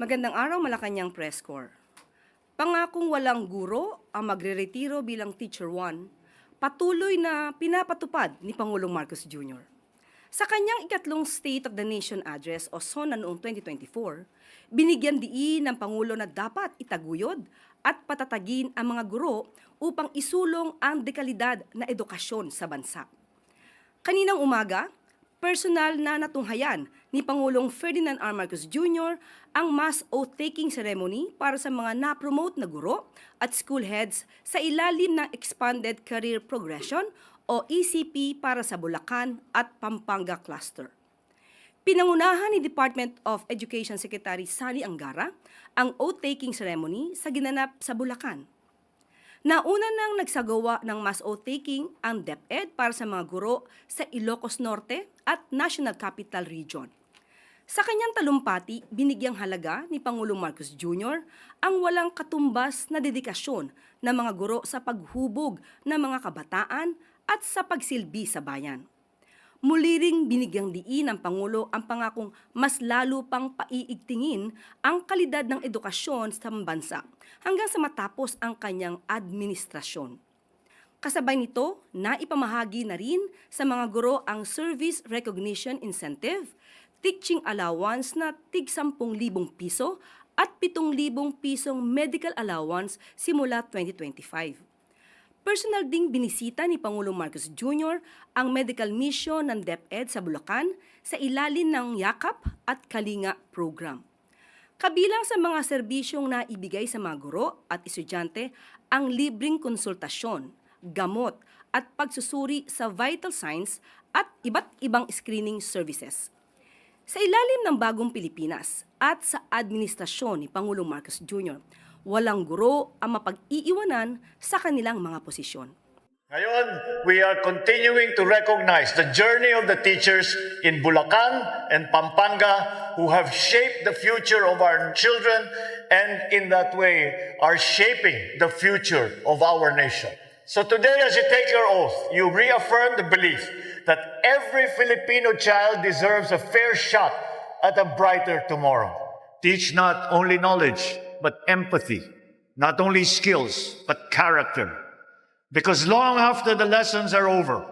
Magandang araw, Malacanang Press Corps. Pangakong walang guro ang magre-retiro bilang Teacher 1, patuloy na pinapatupad ni Pangulong Marcos Jr. Sa kanyang ikatlong State of the Nation Address o SONA noong 2024, binigyan diin ng Pangulo na dapat itaguyod at patatagin ang mga guro upang isulong ang dekalidad na edukasyon sa bansa. Kaninang umaga, personal na natunghayan ni Pangulong Ferdinand R. Marcos Jr. ang mass oath-taking ceremony para sa mga na-promote na guro at school heads sa ilalim ng Expanded Career Progression o ECP para sa Bulacan at Pampanga Cluster. Pinangunahan ni Department of Education Secretary Sally Angara ang oath-taking ceremony sa ginanap sa Bulacan. Nauna nang nagsagawa ng mass oath-taking ang DepEd para sa mga guro sa Ilocos Norte at National Capital Region. Sa kanyang talumpati, binigyang halaga ni Pangulong Marcos Jr. ang walang katumbas na dedikasyon ng mga guro sa paghubog ng mga kabataan at sa pagsilbi sa bayan. Muli ring binigyang diin ng Pangulo ang pangakong mas lalo pang paiigtingin ang kalidad ng edukasyon sa bansa hanggang sa matapos ang kanyang administrasyon. Kasabay nito, naipamahagi na rin sa mga guro ang Service Recognition Incentive, Teaching Allowance na tig 10,000 piso at 7,000 pisong Medical Allowance simula 2025. Personal ding binisita ni Pangulong Marcos Jr. ang medical mission ng DepEd sa Bulacan sa ilalim ng Yakap at Kalinga program. Kabilang sa mga serbisyong naibigay sa mga guro at estudyante ang libreng konsultasyon, gamot at pagsusuri sa vital signs at iba't ibang screening services. Sa ilalim ng Bagong Pilipinas at sa administrasyon ni Pangulong Marcos Jr., walang guro ang mapag-iiwanan sa kanilang mga posisyon. Ngayon, we are continuing to recognize the journey of the teachers in Bulacan and Pampanga who have shaped the future of our children and in that way are shaping the future of our nation. So today, as you take your oath, you reaffirm the belief that every Filipino child deserves a fair shot at a brighter tomorrow. Teach not only knowledge, but empathy, not only skills, but character. Because long after the lessons are over,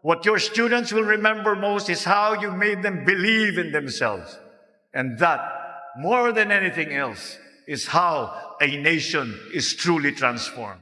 what your students will remember most is how you made them believe in themselves. And that, more than anything else, is how a nation is truly transformed.